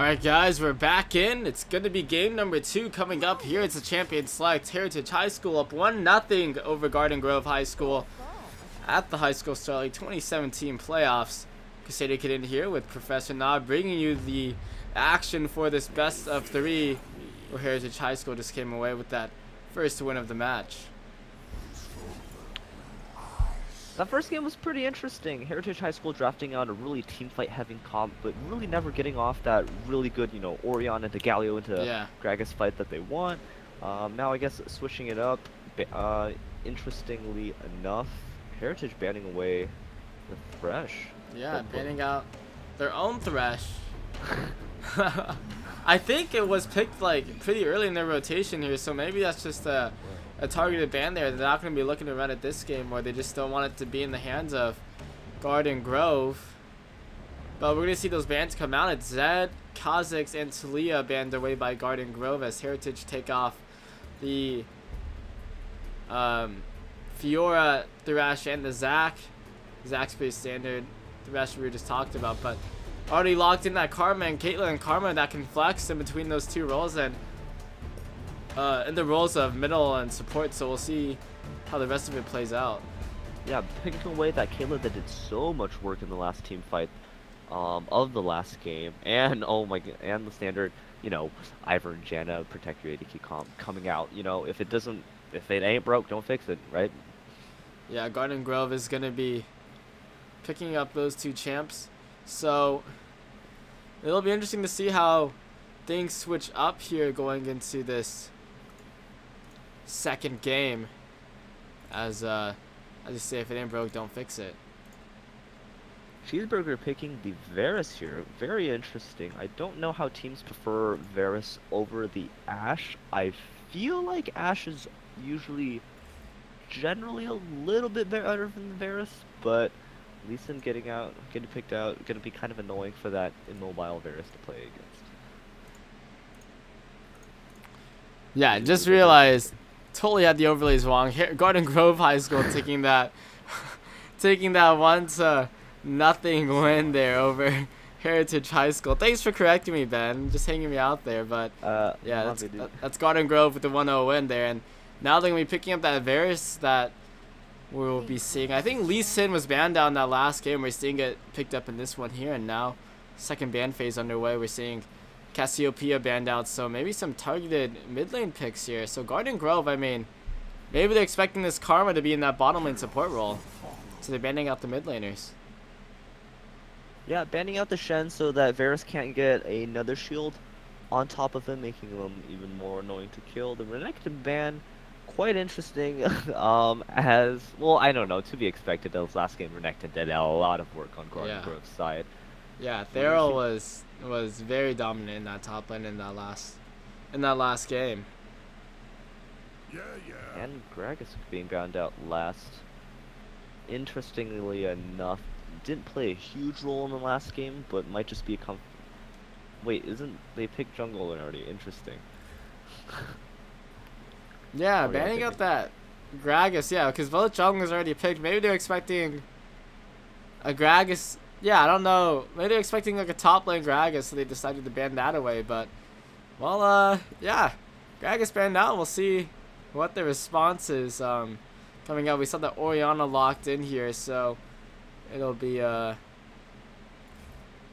Alright guys, we're back in. It's going to be game number 2 coming up here. It's the Champion Select. Heritage High School up 1-0 over Garden Grove High School at the High School Star League 2017 playoffs. Crusader Kid in here with Professor Knob bringing you the action for this best of 3 where Heritage High School just came away with that first win of the match. That first game was pretty interesting. Heritage High School drafting out a really team fight heavy comp, but really never getting off that really good, Orion into Galio into Gragas fight that they want. Now I guess switching it up, interestingly enough, Heritage banning away the Thresh. Yeah, banning out their own Thresh. I think it was picked like pretty early in their rotation here, so maybe that's just a targeted ban there. They're not going to be looking to run it this game, or they just don't want it to be in the hands of Garden Grove. But we're going to see those bans come out. It's Zed, Kha'Zix, and Talia banned away by Garden Grove as Heritage take off the Fiora, Thresh, and the Zac. Zac's pretty standard. The rest we just talked about, but already locked in that Karma and Caitlyn and Karma that can flex in between those two roles and in the roles of middle and support, so we'll see how the rest of it plays out. Yeah, picking away that Caitlyn that did so much work in the last team fight of the last game, and oh my god, and the standard, Ivor and Janna protect your ADK comp coming out. If it ain't broke, don't fix it, right? Yeah, Garden Grove is gonna be picking up those two champs, so it'll be interesting to see how things switch up here going into this second game. As you say, if it ain't broke, don't fix it. Cheeseburger picking the Varus here. Very interesting. I don't know how teams prefer Varus over the Ashe. I feel like Ashe is usually generally a little bit better than the Varus, but Lee Sin getting picked out, gonna be kind of annoying for that immobile Varus to play against. Yeah, I just realized, totally had the overlays wrong. Garden Grove High School taking that 1-0 win there over Heritage High School. Thanks for correcting me, Ben. Just hanging me out there, but yeah, that's Garden Grove with the 1-0 win there, and now they're gonna be picking up that Varus that we'll be seeing. I think Lee Sin was banned down that last game. We're seeing it picked up in this one here, and now second ban phase underway. We're seeing Cassiopeia banned out, so maybe some targeted mid lane picks here. So Garden Grove, I mean, maybe they're expecting this Karma to be in that bottom lane support role, so they're banning out the mid laners. Yeah, banning out the Shen so that Varus can't get another shield on top of him, making them even more annoying to kill. The Renekton ban, quite interesting. As well, I don't know, to be expected. This last game, Renekton did a lot of work on Garden Grove's side. Yeah, Thero was very dominant in that top lane in that last game. And Gragas being bound out last. Interestingly enough, didn't play a huge role in the last game, but might just be a Wait, isn't they picked jungle already? Interesting. Yeah, banning out that Gragas, yeah, because both junglers already picked. Maybe they're expecting a Gragas. Yeah, I don't know. Maybe they're expecting like a top lane Gragas, so they decided to ban that away. But, well, yeah, Gragas banned out. We'll see what the response is coming out. We saw that Oriana locked in here, so it'll be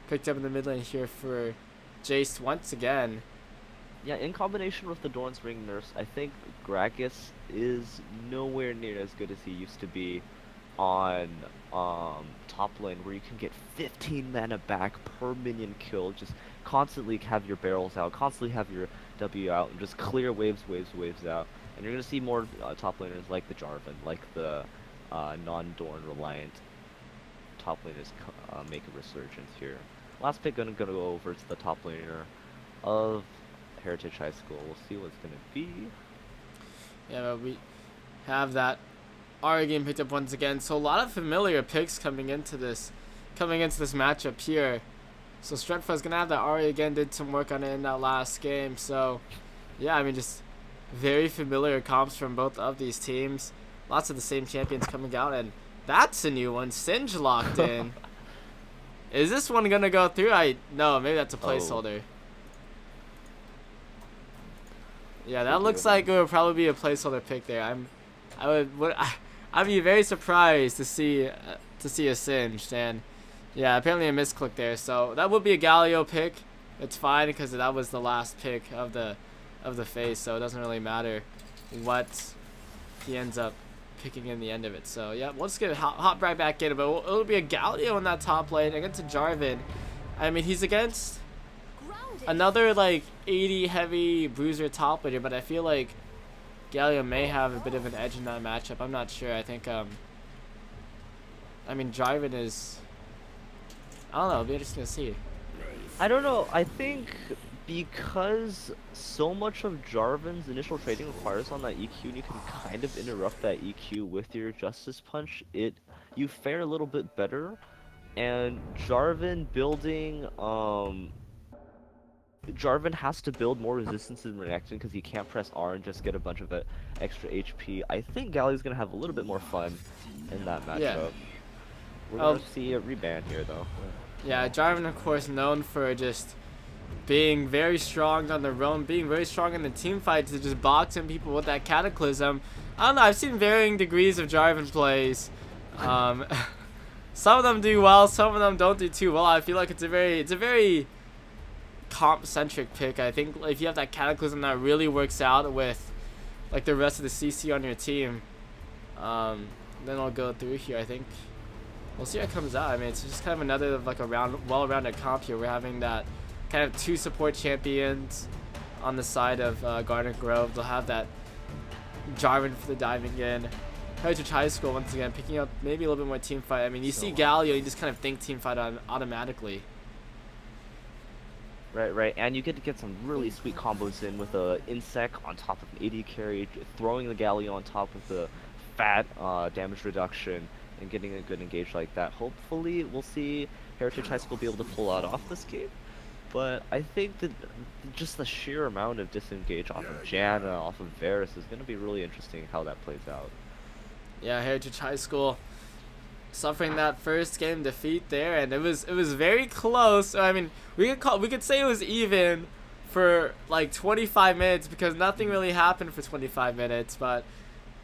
picked up in the mid lane here for Jace once again. Yeah, in combination with the Dorn's Ring nerfs, I think Gragas is nowhere near as good as he used to be on top lane, where you can get 15 mana back per minion kill, just constantly have your barrels out, constantly have your W out, and just clear waves out. And you're going to see more top laners like the Jarvan, like the non-Dorn reliant top laners make a resurgence here. Last pick gonna go over to the top laner of Heritage High School. We'll see what it's gonna be. Yeah, but we have that Ahri game picked up once again. So a lot of familiar picks coming into this matchup here. So Stretfa's gonna have that Ahri again. Did some work on it in that last game. So yeah, I mean, just very familiar comps from both of these teams. Lots of the same champions coming out, and that's a new one. Singe locked in. Is this one gonna go through? No, maybe that's a placeholder. Yeah, that looks like it would probably be a placeholder pick there. I'd be very surprised to see a Singed, and yeah, apparently a misclick there. So that would be a Galio pick. It's fine because that was the last pick of the phase, so it doesn't really matter what he ends up picking in the end of it. So yeah, let's get hop right back in. But it'll be a Galio in that top lane against a Jarvan. I mean, he's against another like 80 heavy bruiser top laner, but I feel like Galio may have a bit of an edge in that matchup. I'm not sure. I think I mean, Jarvan is, I don't know, it'll be interesting to see. I don't know. I think because so much of Jarvan's initial trading requires on that EQ, and you can kind of interrupt that EQ with your Justice Punch, you fare a little bit better. And Jarvan has to build more resistance in Renekton because he can't press R and just get a bunch of extra HP. I think Galio's gonna have a little bit more fun in that matchup. Yeah. We're gonna see a reban here though. Yeah, Jarvan of course known for just being very strong on the roam, being very strong in the team fights, to just boxing people with that Cataclysm. I don't know, I've seen varying degrees of Jarvan plays. Some of them do well, some of them don't do too well. I feel like it's a very comp-centric pick. I think if you have that Cataclysm that really works out with like the rest of the CC on your team, then I'll go through here. I think we'll see how it comes out. I mean, it's just kind of another like a well-rounded comp here. We're having that kind of 2 support champions on the side of Garden Grove. They'll have that Jarvan for the diving in. Heritage High School once again picking up maybe a little bit more team fight. I mean, you see Galio, you just kind of think team fight automatically. Right, and you get to get some really sweet combos in with a Insect on top of an AD carry, throwing the Galio on top of the fat damage reduction, and getting a good engage like that. Hopefully, we'll see Heritage High School be able to pull out off this game. But I think that just the sheer amount of disengage off of Janna, off of Varus is going to be really interesting how that plays out. Yeah, Heritage High School suffering that first game defeat there, and it was very close. I mean, we could say it was even for like 25 minutes because nothing really happened for 25 minutes. But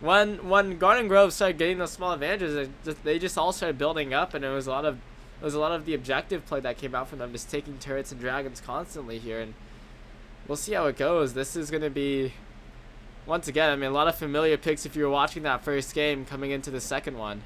when Garden Grove started getting those small advantages, they just all started building up, and it was a lot of the objective play that came out from them, just taking turrets and dragons constantly here, and we'll see how it goes. This is gonna be, once again, I mean, a lot of familiar picks if you were watching that first game coming into the second one.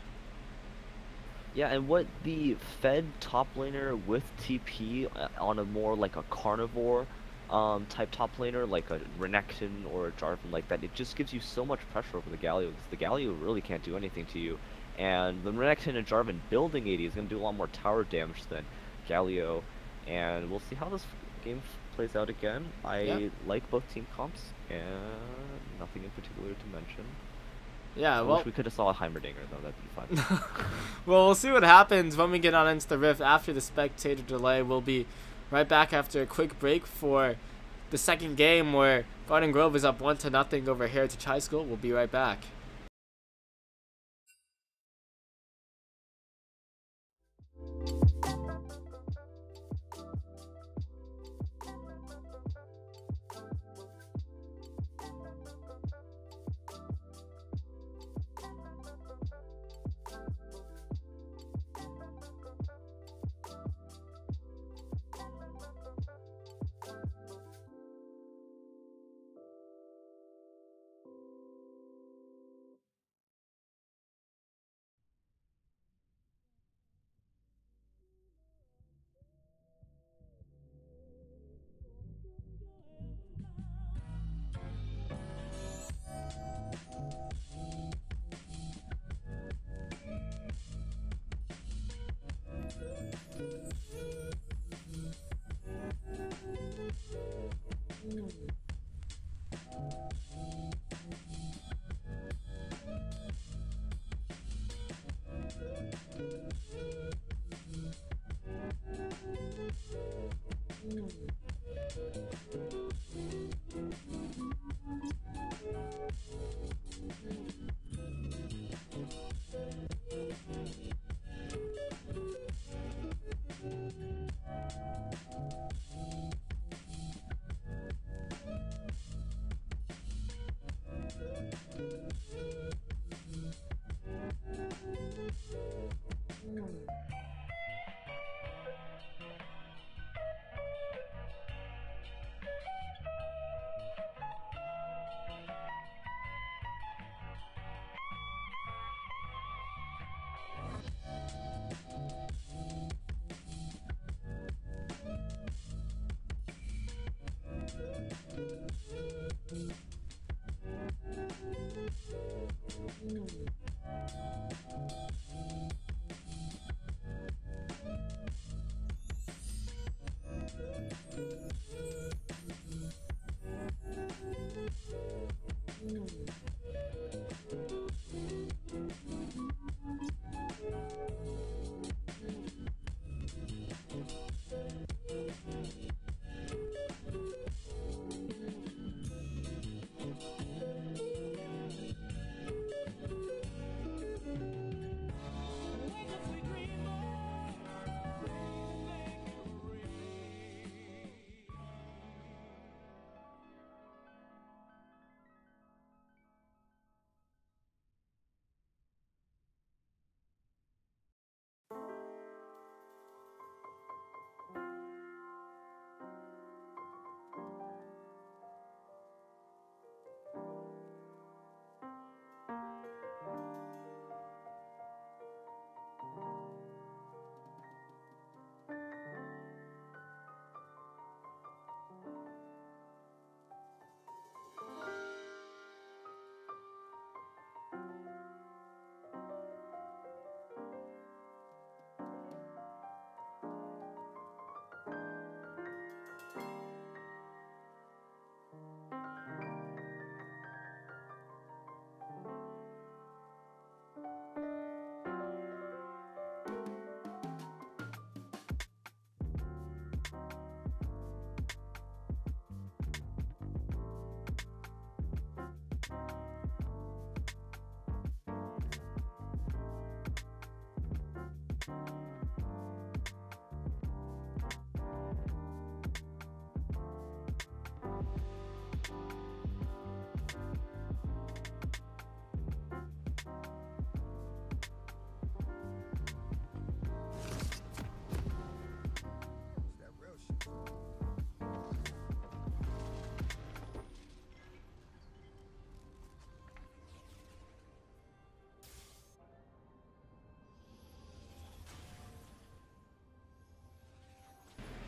Yeah, and what the Fed top laner with TP on a more like a carnivore type top laner, like a Renekton or a Jarvan like that, it just gives you so much pressure over the Galio, because the Galio really can't do anything to you. And the Renekton and Jarvan building AD is going to do a lot more tower damage than Galio, and we'll see how this game plays out again. I like both team comps, and nothing in particular to mention. Yeah, well, I wish we could have saw a Heimerdinger though, that'd be fun. Well, we'll see what happens when we get on into the Rift after the spectator delay. We'll be right back after a quick break for the second game where Garden Grove is up 1-0 over Heritage High School. We'll be right back.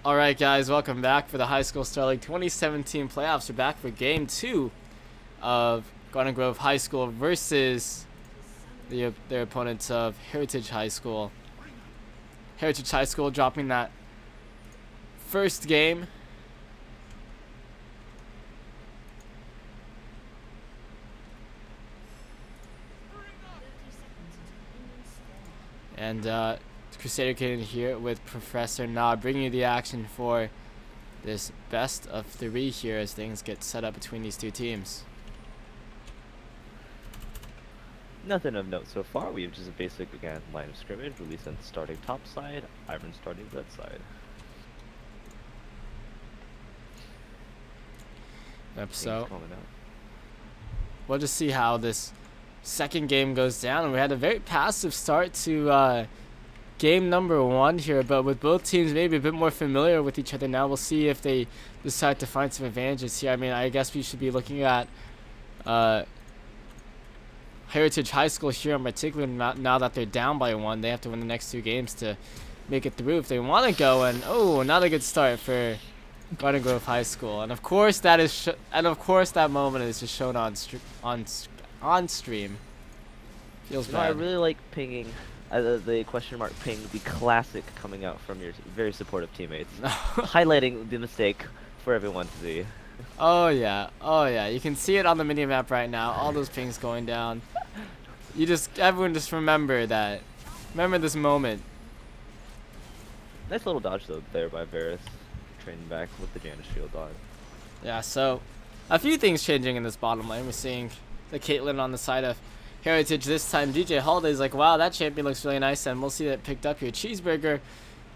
Alright guys, welcome back for the High School Star League 2017 playoffs. We're back for game 2 of Garden Grove High School versus their opponents of Heritage High School. Heritage High School dropping that first game. And Crusader Kid here with Professor Na bringing you the action for this best of 3 here as things get set up between these two teams. Nothing of note so far. We have just a basic, again, line of scrimmage. Releasing starting top side, Ivan starting red side. Yep, so we'll just see how this second game goes down. We had a very passive start to game number 1 here, but with both teams maybe a bit more familiar with each other now, we'll see if they decide to find some advantages here. I mean, I guess we should be looking at Heritage High School here in particular. Now that they're down by 1, they have to win the next 2 games to make it through if they want to go. And oh, not a good start for Garden Grove High School. And of course that is that moment is just shown on stream. Feels bad. I really like pinging. The question mark ping, the classic coming out from your very supportive teammates, highlighting the mistake for everyone to see. Oh yeah, you can see it on the mini map right now. All those pings going down. Everyone just remember this moment. Nice little dodge though there by Varus, training back with the Janus shield on. Yeah, so a few things changing in this bottom lane. We're seeing the Caitlyn on the side of Heritage this time. DJ Holiday's like, wow, that champion looks really nice, and we'll see that picked up here. Cheeseburger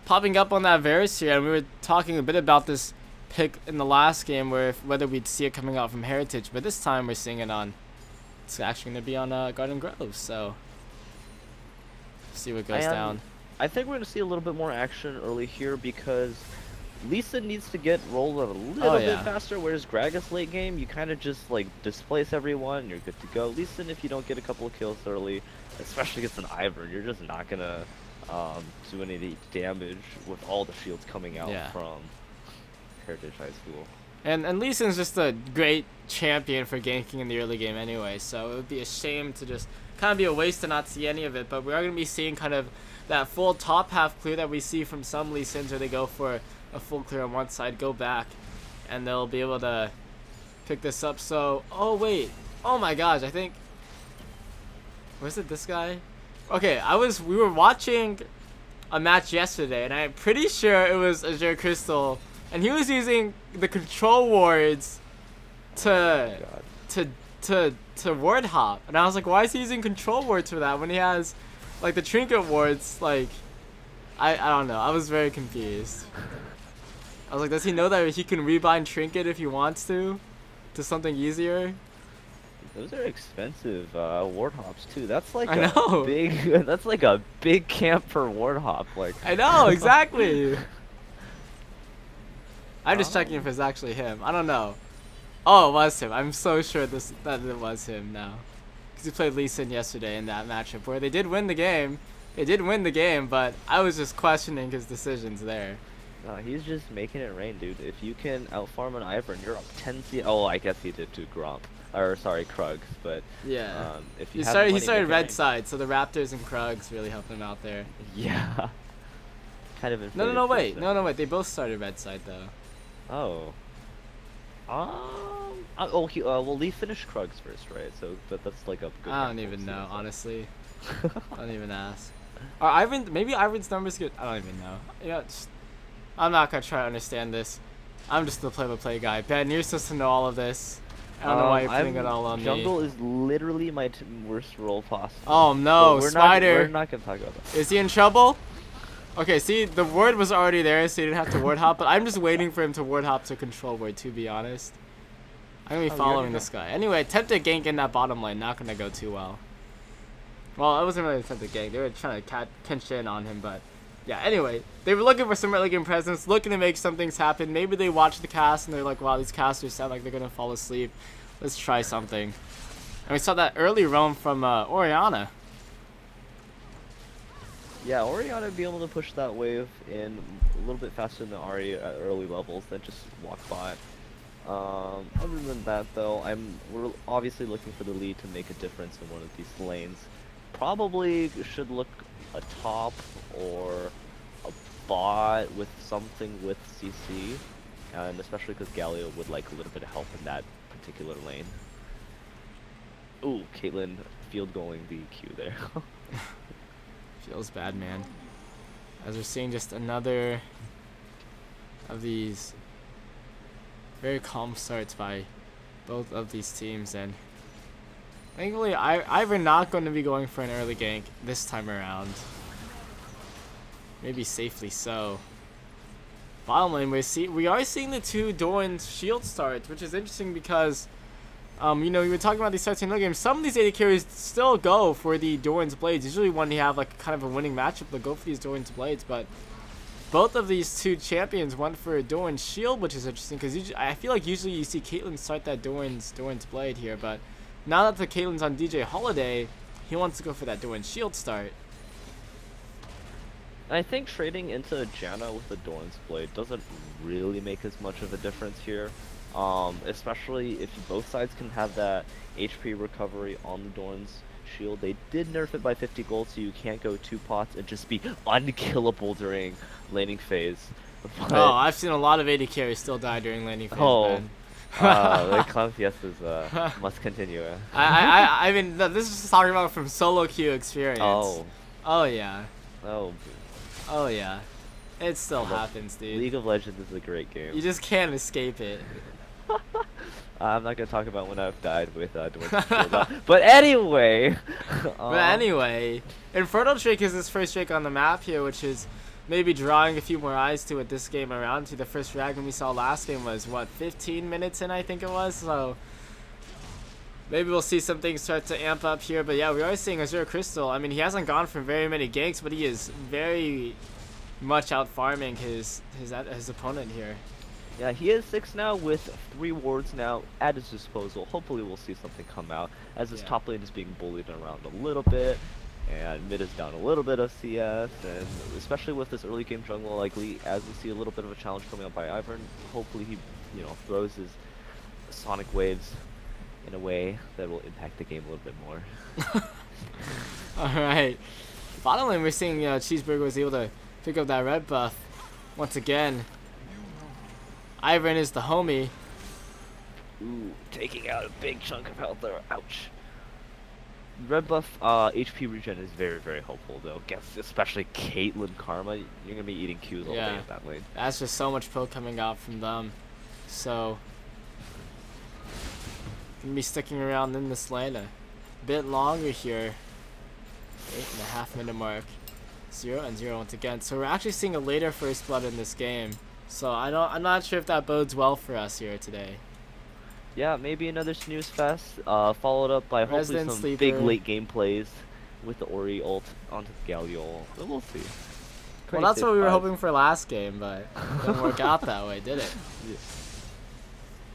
popping up on that Varus here, and we were talking a bit about this pick in the last game, whether we'd see it coming out from Heritage, but this time we're seeing it on. It's actually going to be on Garden Grove, so see what goes down. I think we're going to see a little bit more action early here because Lisa needs to get rolled a little bit faster, whereas Gragas late game, you kind of just like displace everyone, you're good to go. Leeson, if you don't get a couple of kills early, especially against an Ivern, you're just not going to do any damage with all the shields coming out from Heritage High School. And Leeson's just a great champion for ganking in the early game anyway, so it would be a shame to just kind of be a waste to not see any of it, but we are going to be seeing kind of that full top half clear that we see from some Leesons where they go for a full clear on one side, go back, and they'll be able to pick this up. So, oh wait, oh my gosh, I think, was it this guy? Okay, we were watching a match yesterday, and I'm pretty sure it was Azure Crystal, and he was using the control wards to ward hop, and I was like, why is he using control wards for that when he has like the trinket wards? Like, I don't know, I was very confused. I was like, does he know that he can rebind trinket if he wants to something easier? Those are expensive ward hops too. That's like big. That's like a big camp for ward hop. Like I know exactly. I'm just checking if it's actually him. I don't know. Oh, it was him. I'm so sure that it was him now, because he played Lee Sin yesterday in that matchup where they did win the game. They did win the game, but I was just questioning his decisions there. He's just making it rain, dude. If you can outfarm an Ivern, you're up 10 C. Oh, I guess he did to Gromp. Or, sorry, Krugs. But, yeah. If you he started red side, so the Raptors and Krugs really helped him out there. Yeah. Kind of No, wait. Wait. They both started red side, though. Oh. Well, Lee finished Krugs first, right? So that's like a good. I don't even know, honestly. I don't even ask. Or maybe Ivan's numbers good. I don't even know. You know, I'm not gonna try to understand this. I'm just the play-by-play guy. Ben, you're supposed to know all of this. I don't know why you're putting it all on me. Jungle is literally my worst role possible. Oh no, Spider! We're not gonna talk about that. Is he in trouble? Okay, see, the ward was already there, so you didn't have to ward hop, but I'm just waiting for him to ward hop to control ward, to be honest. I'm gonna be following this guy. Anyway, attempted gank in that bottom lane, not gonna go too well. Well, it wasn't really attempted gank, they were trying to pinch in on him, but yeah, anyway, they were looking for some early game presence, looking to make some things happen. Maybe they watched the cast and they're like, wow, these casters sound like they're gonna fall asleep. Let's try something. And we saw that early roam from Oriana. Yeah, Oriana be able to push that wave in a little bit faster than Ari at early levels, then just walk by. Other than that, though, we're obviously looking for the lead to make a difference in one of these lanes. Probably should look a top or a bot with something with CC, and especially because Galio would like a little bit of help in that particular lane. Ooh, Caitlyn field goaling the Q there. Feels bad, man. As we're seeing just another of these very calm starts by both of these teams, and thankfully we're not going to be going for an early gank this time around. Maybe safely so. Bottom lane, we are seeing the two Doran's shield starts, which is interesting because you know, we were talking about these starts in the game. Some of these AD carries still go for the Doran's Blades. Usually when you have like kind of a winning matchup, they'll go for these Doran's Blades. But both of these two champions went for a Doran's Shield, which is interesting because I feel like usually you see Caitlyn start that Doran's Blade here. But now that the Caitlyn's on DJ Holiday, he wants to go for that Doran's Shield start. I think trading into Janna with the Doran's Blade doesn't really make as much of a difference here. Especially if both sides can have that HP recovery on the Doran's shield. They did nerf it by 50 gold, so you can't go 2 pots and just be unkillable during laning phase. But, oh, I've seen a lot of AD carries still die during laning phase, man. The clown fiestas must continue. I mean, no, this is just talking about from solo queue experience. Oh yeah. Oh yeah. It still happens, dude. League of Legends is a great game. You just can't escape it. I'm not gonna talk about when I've died with Doran's Shield. But anyway. Inferno Drake is his first Drake on the map here, which is maybe drawing a few more eyes to it this game around. The first dragon we saw last game was what, 15 minutes in, I think it was. So maybe we'll see some things start to amp up here. But yeah, we are seeing Azure Crystal. I mean, he hasn't gone for very many ganks, but he is very much out farming his opponent here. Yeah, he is 6 now with 3 wards now at his disposal. Hopefully we'll see something come out as his top lane is being bullied around a little bit, and mid is down a little bit of CS, and especially with this early game jungle, likely as we see a little bit of a challenge coming up by Ivern, hopefully he, you know, throws his sonic waves in a way that will impact the game a little bit more. Alright. Bottom lane, we're seeing Cheeseburger was able to pick up that red buff once again. Ivern is the homie. Ooh, taking out a big chunk of health there. Ouch. Red buff HP regen is very, very helpful though. Especially Caitlyn Karma. You're gonna be eating Qs all day at that lane. That's just so much poke coming out from them. So gonna be sticking around in this lane a bit longer here. 8.5 minute mark. 0-0 once again. So we're actually seeing a later first blood in this game. So I'm not sure if that bodes well for us here today. Yeah, maybe another snooze fest, followed up by hopefully some big late game plays with the Ori ult onto the Galio. We'll see. Well, that's what we were hoping for last game, but it didn't work out that way, did it? Yeah.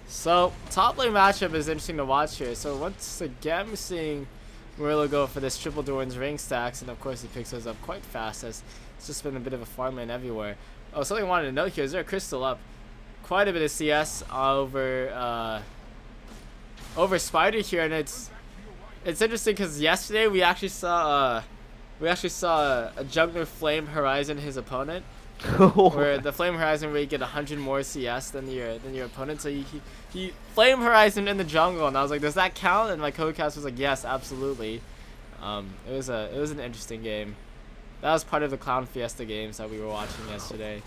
So top lane matchup is interesting to watch here. So once again, we're seeing Murillo go for this triple Doran's ring stacks, and of course he picks those up quite fast as it's just been a bit of a farm lane everywhere. Oh, something I wanted to note here is there a Crystal up quite a bit of CS over Spider here, and it's interesting because yesterday we actually saw a jungler flame Horizon his opponent, where the flame Horizon where you get 100 more CS than your opponent. So he flame Horizon in the jungle, and I was like, does that count? And my co-cast was like, yes, absolutely. It was an interesting game. That was part of the Clown Fiesta games that we were watching yesterday.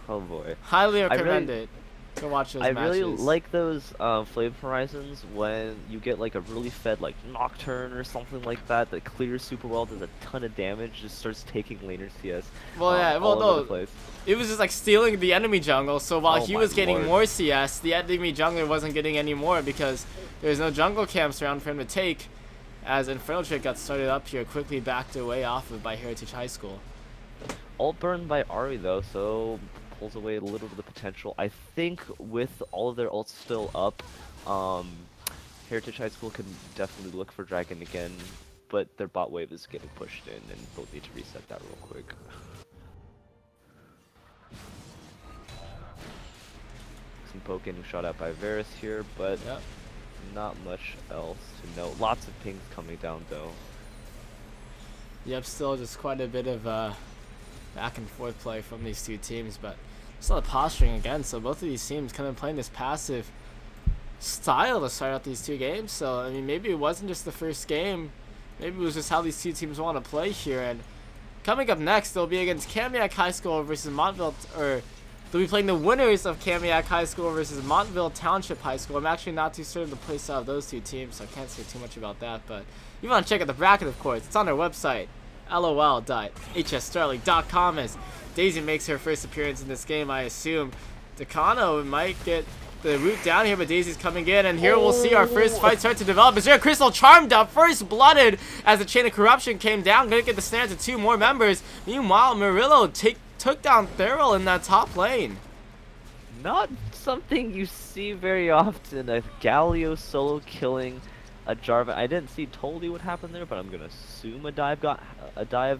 Oh boy. Highly recommend it. Go watch those matches. I really like those Flame Horizons when you get like a really fed like Nocturne or something like that that clears super well, does a ton of damage, just starts taking laner CS. Well, yeah, well, no, it was just like stealing the enemy jungle, so while he was getting more CS, the enemy jungler wasn't getting any more because there's no jungle camps around for him to take, as Inferno Drake got started up here, quickly backed away off of by Heritage High School. Ult burned by Ari though, so pulls away a little bit of the potential. I think with all of their ults still up, Heritage High School can definitely look for Dragon again, but their bot wave is getting pushed in and they'll need to reset that real quick. decent poke getting shot at by Varus here, but yep. not much else to note. Lots of pings coming down though. Yep, still just quite a bit of back and forth play from these two teams, but still a posturing again. So both of these teams kind of playing this passive style to start out these two games. So I mean, maybe it wasn't just the first game. Maybe it was just how these two teams want to play here. And coming up next, they'll be against Kamiak High School versus Montville, or they'll be playing the winners of Kamiak High School versus Montville Township High School. I'm actually not too certain of the playstyle of those two teams, so I can't say too much about that. But you want to check out the bracket, of course. It's on their website, lol.hssterling.com, as Daisy makes her first appearance in this game. I assume Takano might get the route down here, but Daisy's coming in, and here we'll see our first fight start to develop. Is there a Crystal charmed up, first blooded as the Chain of Corruption came down, gonna get the snare to two more members. Meanwhile, Murillo took down Thurl in that top lane. Not something you see very often, a Galio solo killing a Jarvan. I didn't see totally what happened there, but I'm gonna assume a dive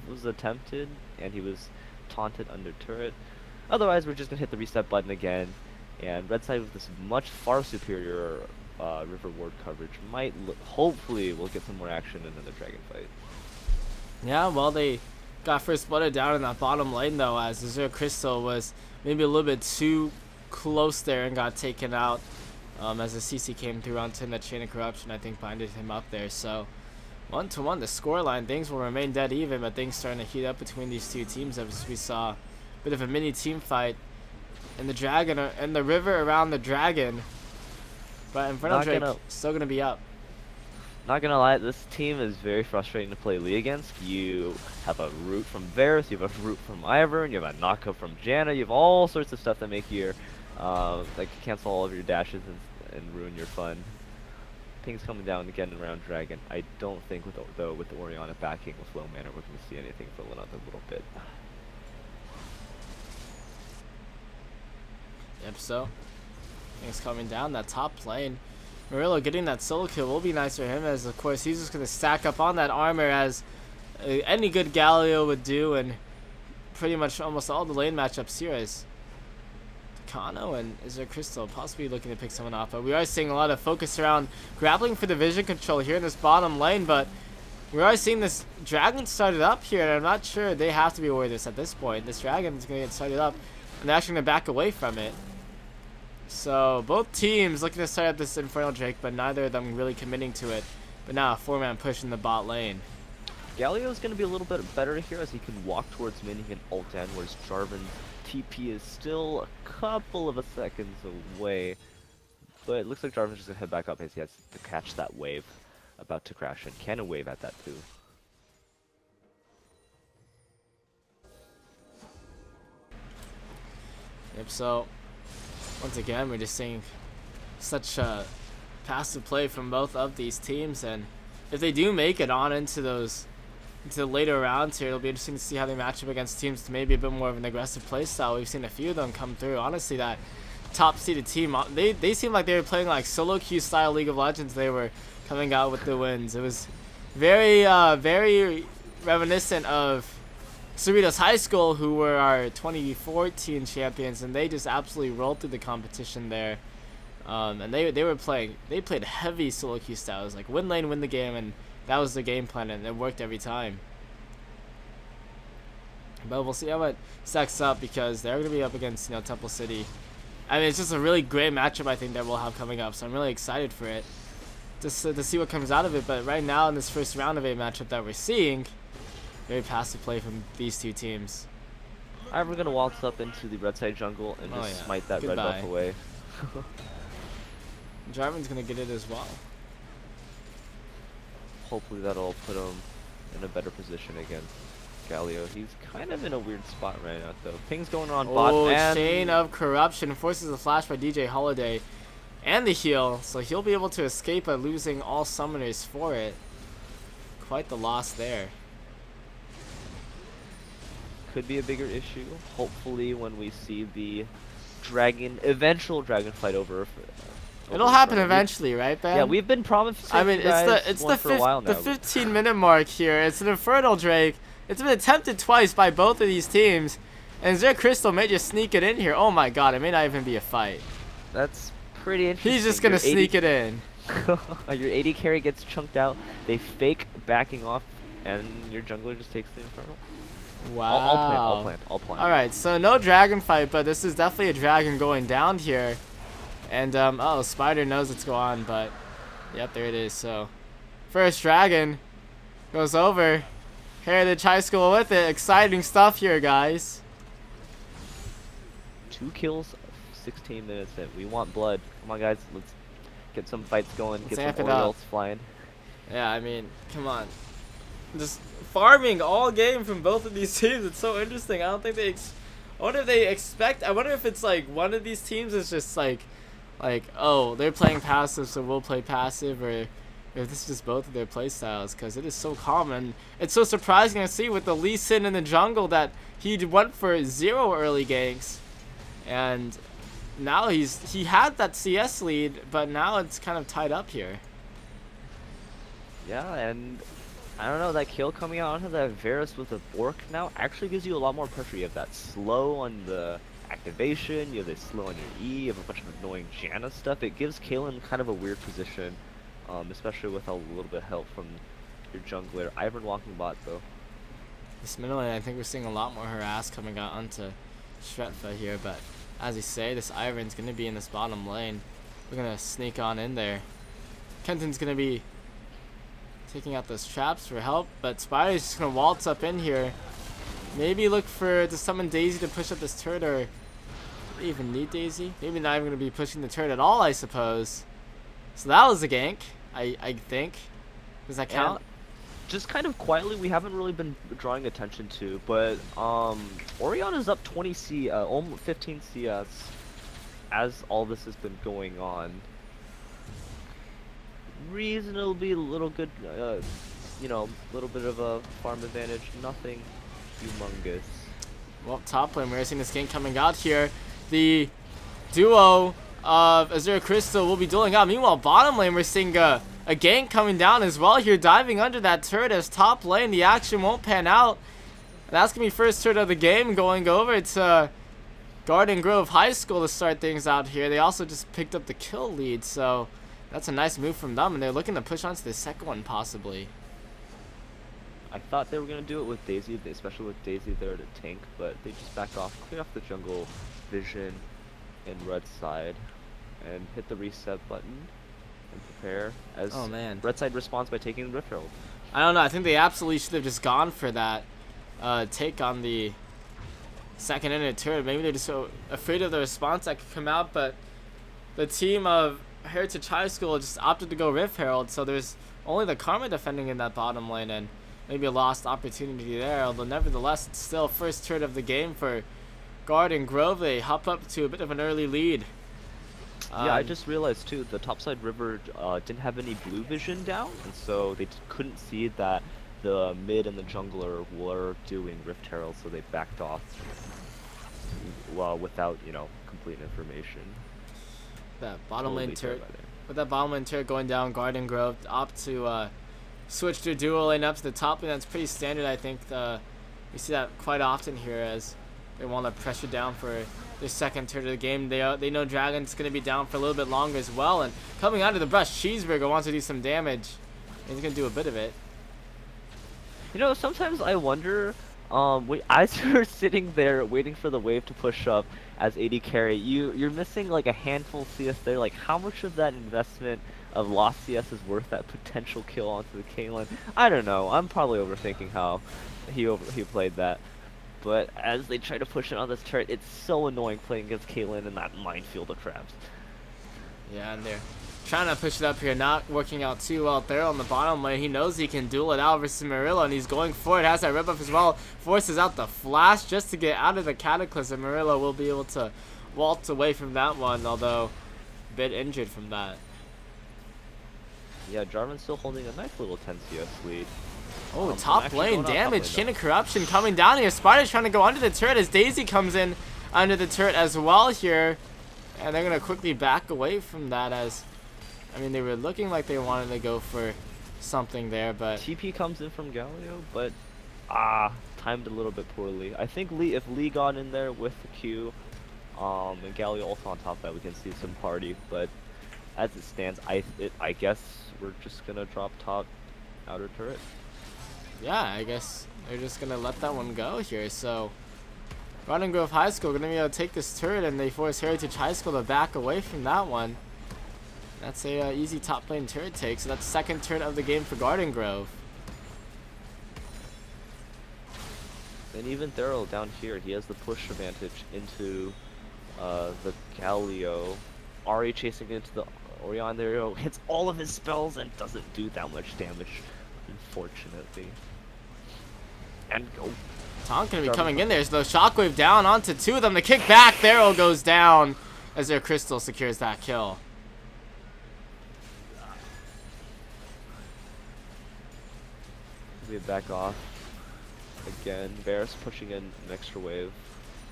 was attempted, and he was taunted under turret. Otherwise, we're just gonna hit the reset button again. And red side with this much far superior river ward coverage hopefully we'll get some more action in the dragon fight. Yeah, well, they got first blooded down in that bottom lane though, as Azure Crystal was maybe a little bit too close there and got taken out as the CC came through onto the Chain of Corruption. I think binded him up there. So 1-1 the scoreline. Things will remain dead even, but things starting to heat up between these two teams as we saw a bit of a mini team fight in the dragon and the river around the dragon, but Infernal Drake still gonna be up. Not gonna lie, this team is very frustrating to play Lee against. You have a root from Varus, you have a root from Ivern, you have a knockup from Janna, you have all sorts of stuff that make your like cancel all of your dashes and ruin your fun. Ping's coming down again around dragon. I don't think with Orianna backing with low mana we're gonna see anything for another little bit. Yep, so things coming down that top lane. Murillo getting that solo kill will be nice for him, as of course he's just going to stack up on that armor as any good Galio would do, and pretty much almost all the lane matchups here as Takano and Azure Crystal possibly looking to pick someone off. But we are seeing a lot of focus around grappling for the vision control here in this bottom lane, but we are seeing this dragon started up here, and I'm not sure they have to be aware of this at this point. This dragon is going to get started up, and they're actually going to back away from it. So both teams looking to start up this Infernal Drake, but neither of them really committing to it. But now a 4-man push in the bot lane. Galio's going to be a little bit better here as he can walk towards mid, he can ult in, whereas Jarvan's TP is still a couple of seconds away. But it looks like Jarvan's just going to head back up as he has to catch that wave about to crash, and can a wave at that too. Yep, so once again, we're just seeing such passive play from both of these teams, and if they do make it on into the later rounds here, it'll be interesting to see how they match up against teams to maybe a bit more of an aggressive play style. We've seen a few of them come through. Honestly, that top seeded team, they seemed like they were playing like solo queue style League of Legends. They were coming out with the wins. It was very very reminiscent of Cerritos High School, who were our 2014 champions, and they just absolutely rolled through the competition there. And they played heavy solo queue styles, like win lane, win the game, and that was the game plan, and it worked every time. But we'll see how it stacks up, because they're going to be up against, you know, Temple City. I mean, it's just a really great matchup I think that we'll have coming up, so I'm really excited for it, just to see what comes out of it. But right now in this first round of a matchup that we're seeing, very passive play from these two teams. Alright, we're going to waltz up into the red side jungle and just smite that red buff away. Jarvan's going to get it as well. Hopefully that'll put him in a better position against Galio. He's kind of in a weird spot right now, though. Ping's going on bot. Oh, Chain of Corruption forces a flash by DJ Holiday and the heal, so he'll be able to escape by losing all summoners for it. Quite the loss there. Could be a bigger issue. Hopefully when we see the eventual dragon fight over. It'll happen eventually, right, Ben? Yeah, we've been promising. I mean, it's the 15-minute mark here. It's an Infernal Drake. It's been attempted twice by both of these teams, and Azure Crystal may just sneak it in here. Oh my God, it may not even be a fight. That's pretty interesting. He's just gonna sneak it in. Your AD carry gets chunked out. They fake backing off, and your jungler just takes the Infernal. Wow. All plant. Alright, so no dragon fight, but this is definitely a dragon going down here. And, oh, Spider knows what's going on, but, yep, there it is. So, first dragon goes over. Heritage High School with it. Exciting stuff here, guys. 2 kills, 16 minutes in. We want blood. Come on, guys. Let's get some fights going. Let's get some Orioles flying. Yeah, I mean, come on. Just farming all game from both of these teams. It's so interesting. I don't think they. I wonder if they expect. I wonder if it's like one of these teams is just like, oh, they're playing passive, so we'll play passive, or if this is just both of their play styles, because it is so common. It's so surprising to see with the Lee Sin in the jungle that he went for 0 early ganks, and now he had that CS lead, but now it's kind of tied up here. Yeah, and I don't know, that kill coming out onto that Varus with a Bork now actually gives you a lot more pressure. You have that slow on the activation, you have this slow on your E, you have a bunch of annoying Janna stuff. It gives Kaylin kind of a weird position, especially with a little bit of help from your jungler. Ivern walking bot though. This middle lane, I think we're seeing a lot more harass coming out onto Shretfa here, but as you say, this Ivern's going to be in this bottom lane. We're going to sneak on in there. Kenton's going to be taking out those traps for help, but Spider's just going to waltz up in here. Maybe look to summon Daisy to push up this turret, or do we even need Daisy? Maybe not even going to be pushing the turret at all, I suppose. So that was a gank, I think. Does that count? And just kind of quietly, we haven't really been drawing attention to, but Orion is up 20 almost 15 CS as all this has been going on. Reasonably little good, you know, little bit of a farm advantage, nothing humongous. Well, top lane, we're seeing this gank coming out here. The duo of Azure Crystal will be dueling out. Meanwhile, bottom lane, we're seeing a gank coming down as well here, diving under that turret as top lane. The action won't pan out. That's going to be first turret of the game going over to Garden Grove High School to start things out here. They also just picked up the kill lead, so that's a nice move from them, and they're looking to push on to the second one possibly. I thought they were going to do it with Daisy, especially with Daisy there to tank, but they just backed off, cleared off the jungle vision in red side, and hit the reset button and prepare as red side responds by taking Rift Herald. I don't know, I think they absolutely should have just gone for that take on the second inner turret. Maybe they're just so afraid of the response that could come out, but the team of Heritage High School just opted to go Rift Herald, so there's only the Karma defending in that bottom lane, and maybe a lost opportunity there, although nevertheless it's still first turret of the game for Garden Grove. They hop up to a bit of an early lead. Yeah, I just realized too, the topside river didn't have any blue vision down, and so they couldn't see that the mid and the jungler were doing Rift Herald, so they backed off, well, without, you know, complete information. That bottom lane turret, with that bottom lane turret going down, Garden Grove opt to switch their duo lane up to the top lane. That's pretty standard, I think. We see that quite often here as they want to pressure down for their second turret of the game. They know Dragon's going to be down for a little bit longer as well, and coming out of the brush, Cheeseburger wants to do some damage. He's going to do a bit of it. You know, sometimes I wonder, as you're sitting there waiting for the wave to push up as AD carry, you're missing like a handful of CS there. Like, how much of that investment of lost CS is worth that potential kill onto the Kaylin? I don't know. I'm probably overthinking how he played that. But as they try to push it on this turret, it's so annoying playing against Kaylin in that minefield of traps. Yeah, and they're trying to push it up here, not working out too well there on the bottom lane. He knows he can duel it out versus Murillo, and he's going for it. Has that red buff as well. Forces out the flash just to get out of the Cataclysm. Murillo will be able to waltz away from that one, although a bit injured from that. Yeah, Jarvan's still holding a nice little 10 CS lead. Oh, top lane damage. Chain of Corruption coming down here. Spider's trying to go under the turret as Daisy comes in under the turret as well here. And they're going to quickly back away from that as, I mean, they were looking like they wanted to go for something there, but TP comes in from Galio, but timed a little bit poorly. I think if Lee got in there with the Q, And Galio also on top of that, we can see some party, but as it stands, I guess we're just gonna drop top outer turret. Yeah, I guess they're just gonna let that one go here. So Garden Grove High School gonna be able to take this turret, and they force Heritage High School to back away from that one. That's a easy top lane turret take. So that's second turret of the game for Garden Grove. And even Thurl down here, he has the push advantage into the Galio. Ari chasing into the Orion there, hits all of his spells and doesn't do that much damage, unfortunately. And Taunt gonna be coming in there, so Shockwave down onto two of them. The kick back, Thurl goes down as their Crystal secures that kill. We back off. Again, Varus pushing in an extra wave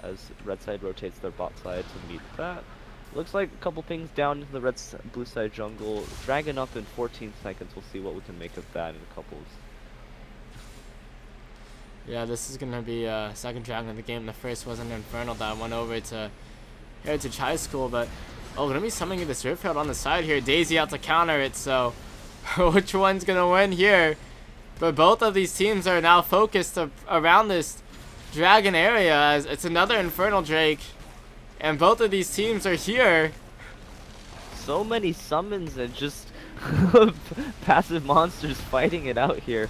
as red side rotates their bot side to meet that. Looks like a couple things down into the blue side jungle. Dragon up in 14 seconds. We'll see what we can make of that in a couple. Yeah, this is gonna be second dragon of the game. The first was an Infernal that went over to Heritage High School, but gonna be summoning this Riftfield on the side here. Daisy out to counter it, so which one's gonna win here? But both of these teams are now focused around this dragon area, as it's another Infernal Drake, and both of these teams are here. So many summons and just passive monsters fighting it out here.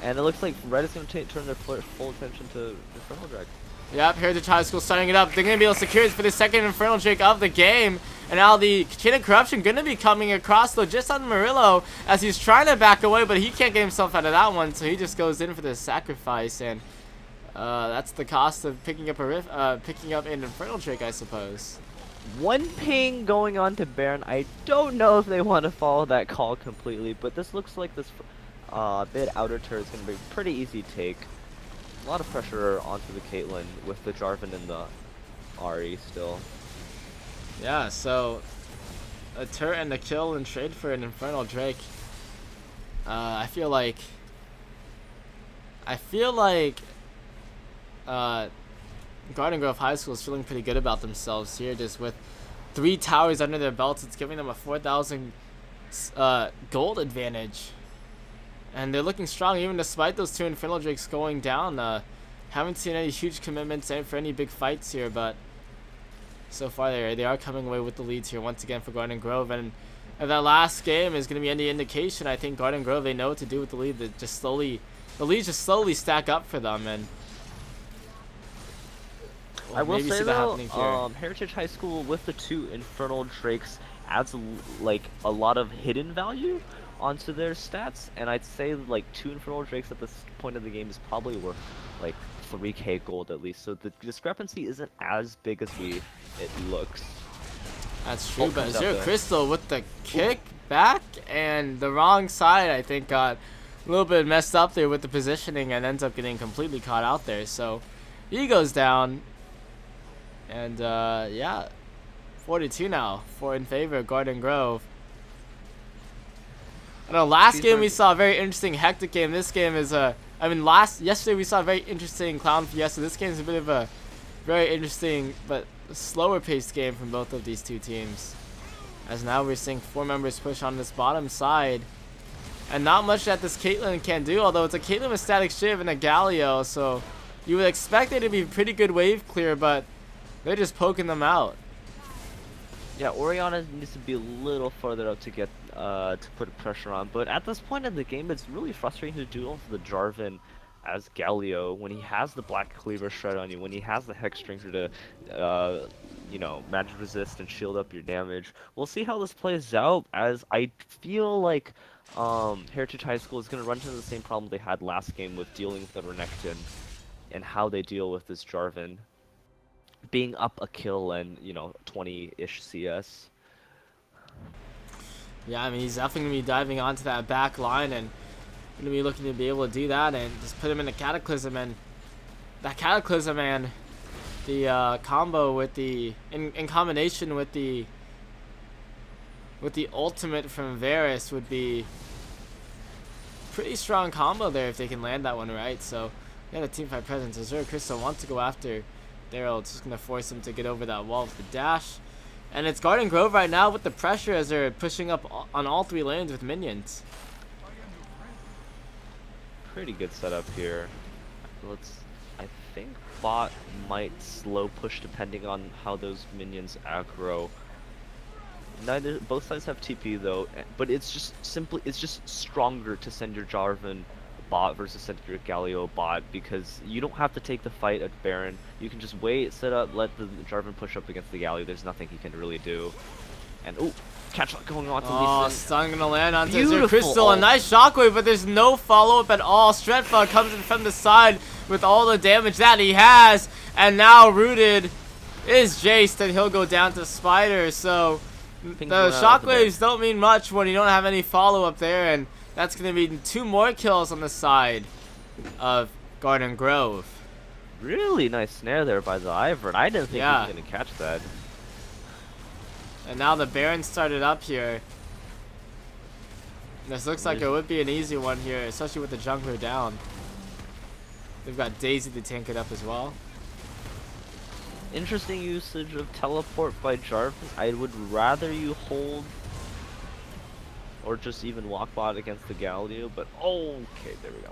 And it looks like Red is going to turn their full attention to Infernal Drake. Yep, Heritage High School starting it up. They're going to be able to secure it for the second Infernal Drake of the game. And now the Chain of Corruption going to be coming across, though, just on Murillo, as he's trying to back away, but he can't get himself out of that one, so he just goes in for the sacrifice. And that's the cost of picking up an Infernal Drake, I suppose. One ping going on to Baron. I don't know if they want to follow that call completely, but this looks like this mid outer turret is going to be a pretty easy take. A lot of pressure onto the Caitlyn with the Jarvan and the Ahri still. Yeah, so a turret and a kill and trade for an Infernal Drake. I feel like Garden Grove High School is feeling pretty good about themselves here, just with 3 towers under their belts. It's giving them a 4,000 gold advantage. And they're looking strong even despite those 2 Infernal Drakes going down. Haven't seen any huge commitments for any big fights here, but so far they are coming away with the leads here once again for Garden Grove. And if that last game is going to be any indication, I think Garden Grove, they know what to do with the lead. The leads just slowly stack up for them. And I will say though, Heritage High School with the 2 Infernal Drakes adds like a lot of hidden value onto their stats, and I'd say like 2 Infernal Drakes at this point of the game is probably worth like 3k gold at least, so the discrepancy isn't as big as it looks. That's true, but Zero Crystal with the kick back and the wrong side, I think, got a little bit messed up there with the positioning and ends up getting completely caught out there. So he goes down, and yeah, 42 now in favor of Garden Grove. I know last game we saw a very interesting hectic game. This game is yesterday we saw a very interesting Clown Fiesta. This game is a bit of a very interesting but slower paced game from both of these 2 teams. As now we're seeing 4 members push on this bottom side. And not much that this Caitlyn can do, although it's a Caitlyn with Static Shiv and a Galio, so you would expect it to be pretty good wave clear, but they're just poking them out. Yeah, Oriana needs to be a little further up to get to put pressure on, but at this point in the game, it's really frustrating to do the Jarvan as Galio when he has the Black Cleaver Shred on you, when he has the Hex Stringer to, you know, magic resist and shield up your damage. We'll see how this plays out, as I feel like Heritage High School is going to run into the same problem they had last game with dealing with the Renekton and how they deal with this Jarvan being up a kill and, you know, 20-ish CS. Yeah, I mean, he's definitely going to be diving onto that back line and going to be looking to be able to do that and just put him in the Cataclysm. And that Cataclysm and the combo with the, in combination with the ultimate from Varus would be pretty strong combo there if they can land that one right. So, yeah, the teamfight presence. Azure Crystal wants to go after Daryl just gonna force him to get over that wall with the dash. And it's Garden Grove right now with the pressure as they're pushing up on all 3 lanes with minions. Pretty good setup here. I think bot might slow push depending on how those minions aggro. Both sides have TP though, but it's just stronger to send your Jarvan bot versus send your Galio bot, because you don't have to take the fight at Baron. You can just wait, set up, let the Jarvan push up against the Galio. There's nothing he can really do. And oh, catch shot going on to Lee Sin. Stun gonna land onto Azure Crystal. A nice shockwave, but there's no follow-up at all. Stretfa comes in from the side with all the damage that he has. And now rooted is Jace, and he'll go down to Spider. So the shockwaves don't mean much when you don't have any follow-up there. And that's going to be 2 more kills on the side of Garden Grove. Really nice snare there by the Ivern. I didn't think he was going to catch that. And now the Baron started up here. This looks like it would be an easy one here, especially with the jungler down. They've got Daisy to tank it up as well. Interesting usage of teleport by Jarvan. I would rather you hold or just even walk bot against the Galio, but okay, there we go.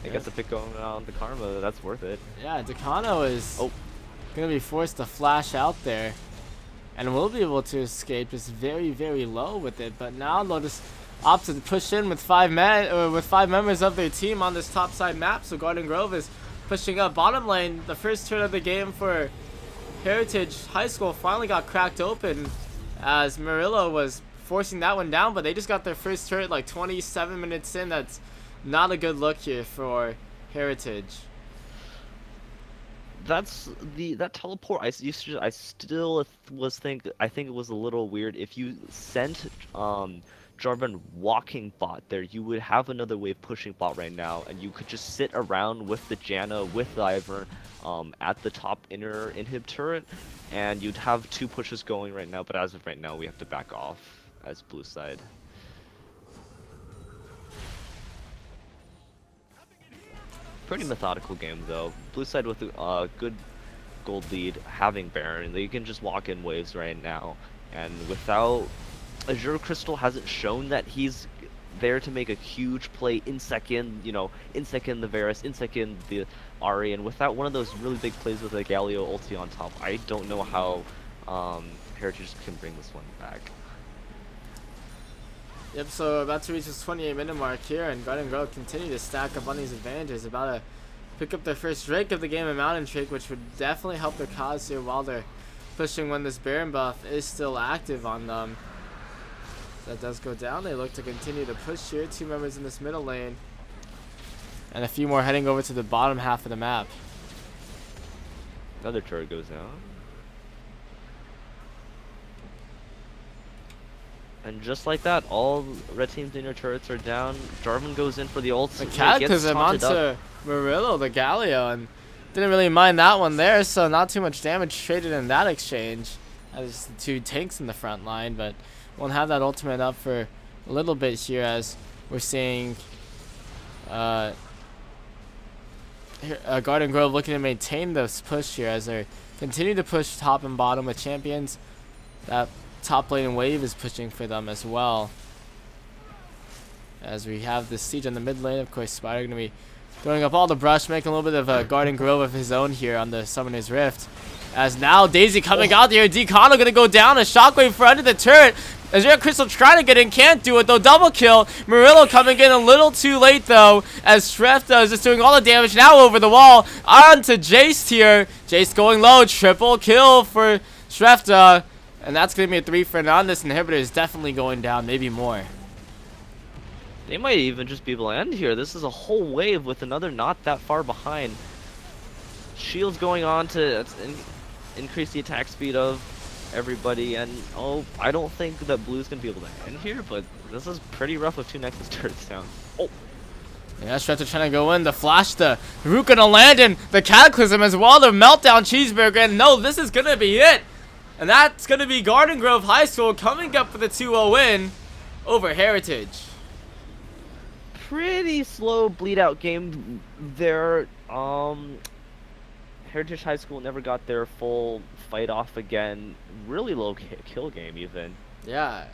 I guess the pick going on the Karma, that's worth it. Yeah, Decano is going to be forced to flash out there, and will be able to escape just very, very low with it. But now they'll just opt to push in with 5 members of their team on this top side map. So Garden Grove is pushing up bottom lane. The first turn of the game for Heritage High School finally got cracked open, as Murillo was forcing that one down, but they just got their first turret like 27 minutes in. That's not a good look here for Heritage. That teleport. I still think it was a little weird. If you sent Jarvan walking bot there, you would have another wave pushing bot right now, and you could just sit around with the Janna, with the Ivern at the top inner inhib turret, and you'd have 2 pushes going right now. But as of right now, we have to back off as blue side. Pretty methodical game though. Blue side with a good gold lead, having Baron. They can just walk in waves right now, and without Azure Crystal hasn't shown that he's there to make a huge play in second, in second the Varus, in second the Ahri, and without one of those really big plays with a Galio ulti on top, I don't know how Heritage can bring this one back. Yep, so about to reach this 28-minute mark here, and Garden Grove continue to stack up on these advantages. About to pick up their first Drake of the game, a Mountain Drake, which would definitely help their cause here while they're pushing when this Baron buff is still active on them. That does go down. They look to continue to push here. 2 members in this middle lane, and a few more heading over to the bottom half of the map. Another turret goes down. And just like that, all red team's inner turrets are down. Jarvan goes in for the ult. The Cataclysm onto Murillo, the Galio, and didn't really mind that one there, so not too much damage traded in that exchange. As the 2 tanks in the front line, but won't have that ultimate up for a little bit here, as we're seeing Garden Grove looking to maintain this push here as they continue to push top and bottom with champions. That top lane wave is pushing for them as well. As we have this siege on the mid lane, of course, Spider going to be throwing up all the brush, making a little bit of a Garden Grove of his own here on the Summoner's Rift. As now Daisy coming out here, Decano going to go down, a shockwave for under the turret. Azure Crystal trying to get in, can't do it though, double kill. Murillo coming in a little too late though, as Shrefta is just doing all the damage now over the wall. On to Jace here, Jace going low, triple kill for Shrefta. And that's going to be a 3 for 9. This inhibitor is definitely going down, maybe more. They might even just be able to end here. This is a whole wave with another not that far behind. Shields going on to increase the attack speed of everybody. And I don't think that blue's going to be able to end here, but this is pretty rough with 2 Nexus turrets down. Yeah, Shrefta trying to go in, the flash, the root going to land in, the Cataclysm as well, the meltdown cheeseburger. And no, this is going to be it. And that's going to be Garden Grove High School coming up for the 2-0 win over Heritage. pretty slow bleed out game there. Heritage High School never got their full fight off again. Really low kill game even. Yeah,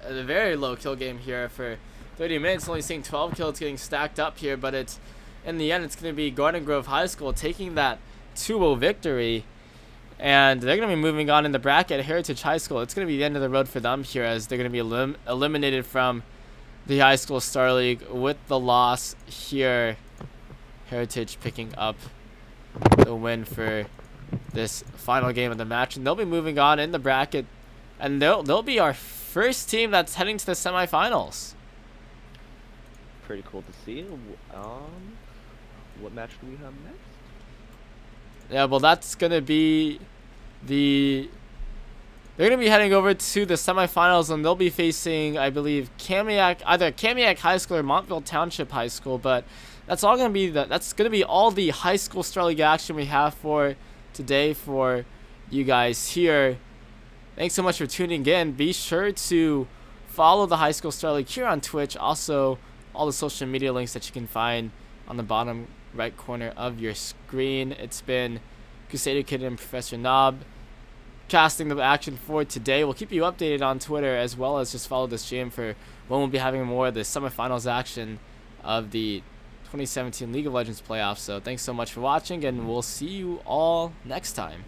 a very low kill game here for 30 minutes. Only seeing 12 kills getting stacked up here, but it's in the end it's going to be Garden Grove High School taking that 2-0 victory, and they're going to be moving on in the bracket. Heritage High School, it's going to be the end of the road for them here, as they're going to be eliminated from the High School Star League with the loss here. Heritage picking up the win for this final game of the match, and they'll be moving on in the bracket, and they'll be our first team that's heading to the semifinals. Pretty cool to see. What match do we have next? Yeah, well, that's gonna be they're gonna be heading over to the semifinals, and they'll be facing, I believe, either Kamiak High School or Montville Township High School. But that's all gonna be that's gonna be all the High School Star League action we have for today for you guys here. Thanks so much for tuning in. Be sure to follow the High School Star League here on Twitch. Also, all the social media links that you can find on the bottom right corner of your screen. It's been Crusader Kid and Professor Knob casting the action for today. We'll keep you updated on Twitter, as well as just follow the stream for when we'll be having more of the semifinals action of the 2017 League of Legends playoffs. So thanks so much for watching, and we'll see you all next time.